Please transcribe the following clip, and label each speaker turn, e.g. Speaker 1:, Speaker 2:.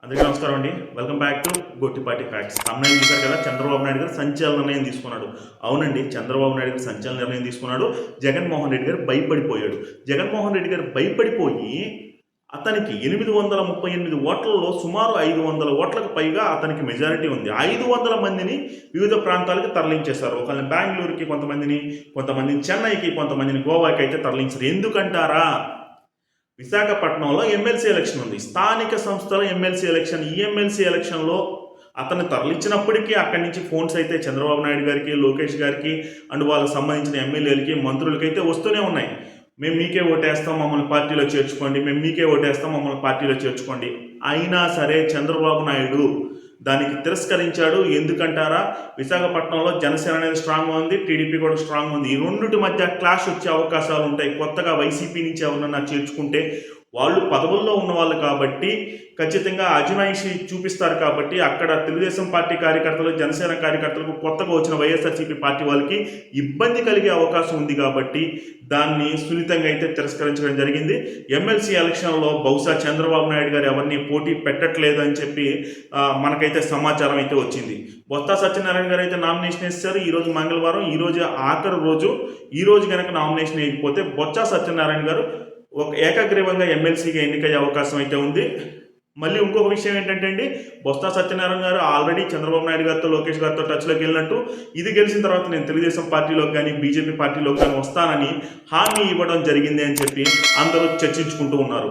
Speaker 1: అందరికీ నమస్కారం అండి. Welcome back to Gottipati facts. తమ్ముళ్ళు చూశారు కదా, చంద్రబాబు నాయుడు గారు సంచలన నిర్ణయం తీసుకున్నాడు. అవునండి, చంద్రబాబు నాయుడు గారు సంచలన నిర్ణయం తీసుకున్నాడు. జగన్మోహన్ రెడ్డి గారు భయపడిపోయాడు. జగన్మోహన్ రెడ్డి గారు భయపడిపోయి అతనికి 838 ఓట్లలో సుమారు 500 ఓట్లకు పైగా అతనికి మెజారిటీ ఉంది. 500 మందిని వివిధ ప్రాంతాలకు తరలించేశారు. ఒకళ్ళని బెంగళూరుకి, కొంతమందిని చెన్నైకి, కొంతమందిని గోవాకి అయితే తరలించారు. ఎందుకంటారా? విశాఖపట్నంలో ఎమ్మెల్సీ ఎలక్షన్ ఉంది. స్థానిక సంస్థల ఎమ్మెల్సీ ఎలక్షన్. ఈ ఎమ్మెల్సీ ఎలక్షన్లో అతన్ని తరలించినప్పటికీ అక్కడి నుంచి ఫోన్స్ అయితే చంద్రబాబు నాయుడు గారికి, లోకేష్ గారికి అండ్ వాళ్ళకి సంబంధించిన ఎమ్మెల్యేలకి, మంత్రులకి అయితే వస్తూనే ఉన్నాయి. మేము మీకే ఓటేస్తాం, మమ్మల్ని పార్టీలో చేర్చుకోండి, మేము మీకే ఓటేస్తాం, మమ్మల్ని పార్టీలో చేర్చుకోండి. అయినా సరే చంద్రబాబు నాయుడు దానికి తిరస్కరించాడు. ఎందుకంటారా? విశాఖపట్నంలో జనసేన అనేది స్ట్రాంగ్గా ఉంది, టీడీపీ కూడా స్ట్రాంగ్ ఉంది. ఈ రెండింటి మధ్య క్లాష్ వచ్చే అవకాశాలు ఉంటాయి. కొత్తగా వైసీపీ నుంచి ఎవరన్నా చేర్చుకుంటే వాళ్ళు పదవుల్లో ఉన్న వాళ్ళు కాబట్టి ఖచ్చితంగా అజమాయిషి చూపిస్తారు. కాబట్టి అక్కడ తెలుగుదేశం పార్టీ కార్యకర్తలు, జనసేన కార్యకర్తలకు, కొత్తగా వచ్చిన వైఎస్ఆర్సీపీ పార్టీ వాళ్ళకి ఇబ్బంది కలిగే అవకాశం ఉంది. కాబట్టి దాన్ని సున్నితంగా అయితే తిరస్కరించడం జరిగింది. ఎమ్మెల్సీ ఎలక్షన్లో బహుశా చంద్రబాబు నాయుడు గారు ఎవరిని పోటీ పెట్టట్లేదు అని చెప్పి మనకైతే సమాచారం అయితే వచ్చింది. బొత్స సత్యనారాయణ గారు అయితే నామినేషన్ వేస్తారు. ఈరోజు మంగళవారం, ఈరోజు ఆఖరి రోజు. ఈరోజు కనుక నామినేషన్ వేయకపోతే బొత్స సత్యనారాయణ గారు ఒక ఏకగ్రీవంగా ఎమ్మెల్సీగా ఎన్నికయ్యే అవకాశం అయితే ఉంది. మళ్ళీ ఇంకొక విషయం ఏంటంటే అండి, బొత్స సత్యనారాయణ గారు ఆల్రెడీ చంద్రబాబు నాయుడు గారితో, లోకేష్ గారితో టచ్లోకి వెళ్ళినట్టు, ఇది గెలిచిన తర్వాత నేను తెలుగుదేశం పార్టీలోకి కానీ, బీజేపీ పార్టీలోకి కానీ వస్తానని హామీ ఇవ్వడం జరిగింది అని చెప్పి అందరూ చర్చించుకుంటూ ఉన్నారు.